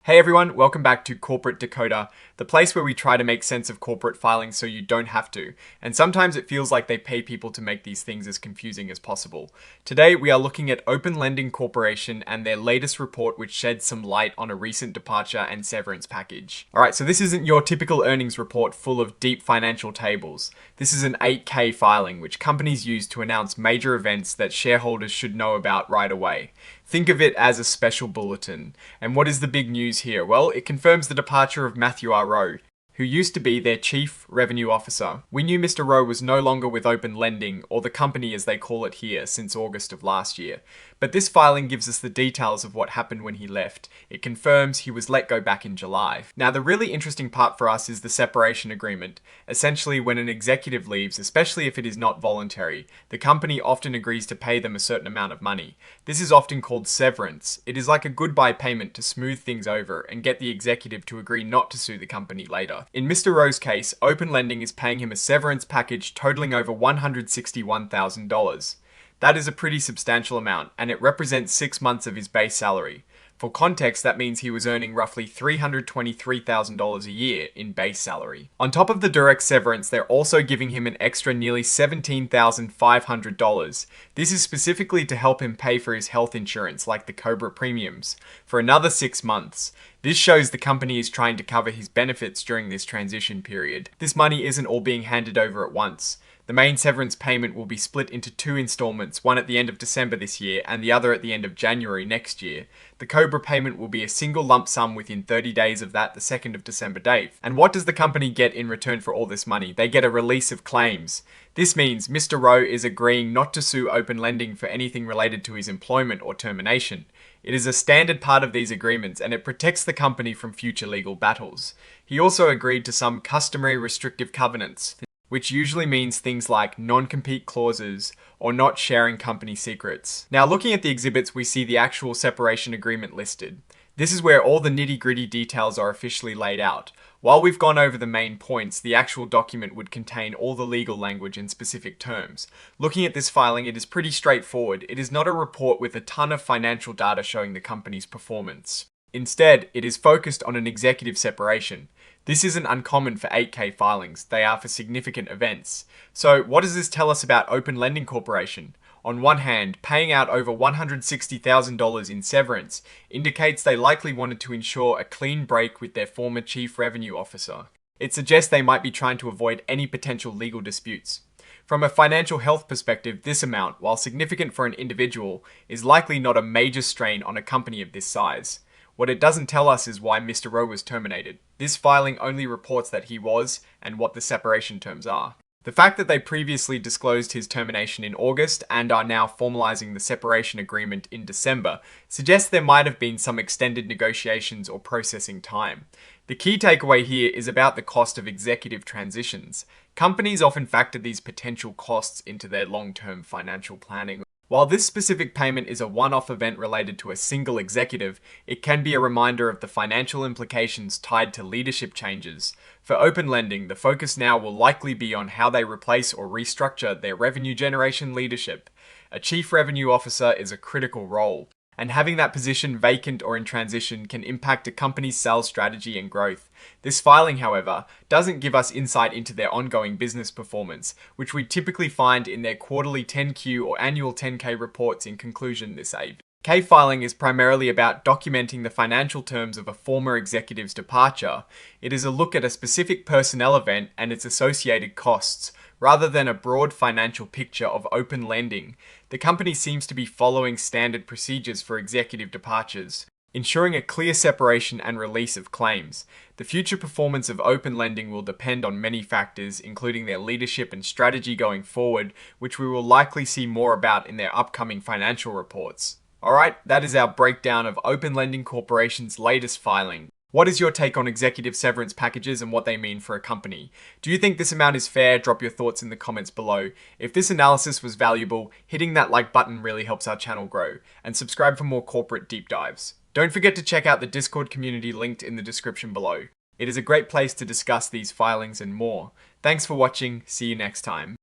Hey everyone, welcome back to Corporate Decoder, the place where we try to make sense of corporate filings so you don't have to. And sometimes it feels like they pay people to make these things as confusing as possible. Today we are looking at Open Lending Corporation and their latest report, which sheds some light on a recent departure and severance package. Alright, so this isn't your typical earnings report full of deep financial tables. This is an 8K filing, which companies use to announce major events that shareholders should know about right away. Think of it as a special bulletin. And what is the big news here? Well, it confirms the departure of Matthew R. Rowe, who used to be their Chief Revenue Officer. We knew Mr. Rowe was no longer with Open Lending, or the company as they call it here, since August of last year. But this filing gives us the details of what happened when he left. It confirms he was let go back in July. Now, the really interesting part for us is the separation agreement. Essentially, when an executive leaves, especially if it is not voluntary, the company often agrees to pay them a certain amount of money. This is often called severance. It is like a goodbye payment to smooth things over and get the executive to agree not to sue the company later. In Mr. Rowe's case, Open Lending is paying him a severance package totaling over $161,000. That is a pretty substantial amount, and it represents 6 months of his base salary. For context, that means he was earning roughly $323,000 a year in base salary. On top of the direct severance, they're also giving him an extra nearly $17,500. This is specifically to help him pay for his health insurance, like the Cobra premiums, for another 6 months. This shows the company is trying to cover his benefits during this transition period. This money isn't all being handed over at once. The main severance payment will be split into 2 installments, one at the end of December this year and the other at the end of January next year. The Cobra payment will be a single lump sum within 30 days of that, the 2nd of December date. And what does the company get in return for all this money? They get a release of claims. This means Mr. Rowe is agreeing not to sue Open Lending for anything related to his employment or termination. It is a standard part of these agreements, and it protects the company from future legal battles. He also agreed to some customary restrictive covenants, which usually means things like non-compete clauses or not sharing company secrets. Now, looking at the exhibits, we see the actual separation agreement listed. This is where all the nitty-gritty details are officially laid out. While we've gone over the main points, the actual document would contain all the legal language in specific terms. Looking at this filing, it is pretty straightforward. It is not a report with a ton of financial data showing the company's performance. Instead, it is focused on an executive separation. This isn't uncommon for 8K filings, they are for significant events. So what does this tell us about Open Lending Corporation? On one hand, paying out over $160,000 in severance indicates they likely wanted to ensure a clean break with their former Chief Revenue Officer. It suggests they might be trying to avoid any potential legal disputes. From a financial health perspective, this amount, while significant for an individual, is likely not a major strain on a company of this size. What it doesn't tell us is why Mr. Rowe was terminated. This filing only reports that he was, and what the separation terms are. The fact that they previously disclosed his termination in August and are now formalizing the separation agreement in December suggests there might have been some extended negotiations or processing time. The key takeaway here is about the cost of executive transitions. Companies often factor these potential costs into their long-term financial planning. While this specific payment is a one-off event related to a single executive, it can be a reminder of the financial implications tied to leadership changes. For Open Lending, the focus now will likely be on how they replace or restructure their revenue generation leadership. A Chief Revenue Officer is a critical role, and having that position vacant or in transition can impact a company's sales strategy and growth. This filing, however, doesn't give us insight into their ongoing business performance, which we typically find in their quarterly 10Q or annual 10K reports in conclusion this 8K filing is primarily about documenting the financial terms of a former executive's departure. It is a look at a specific personnel event and its associated costs, rather than a broad financial picture of Open Lending. The company seems to be following standard procedures for executive departures, ensuring a clear separation and release of claims. The future performance of Open Lending will depend on many factors, including their leadership and strategy going forward, which we will likely see more about in their upcoming financial reports. Alright, that is our breakdown of Open Lending Corporation's latest filing. What is your take on executive severance packages and what they mean for a company? Do you think this amount is fair? Drop your thoughts in the comments below. If this analysis was valuable, hitting that like button really helps our channel grow, and subscribe for more corporate deep dives. Don't forget to check out the Discord community linked in the description below. It is a great place to discuss these filings and more. Thanks for watching, see you next time.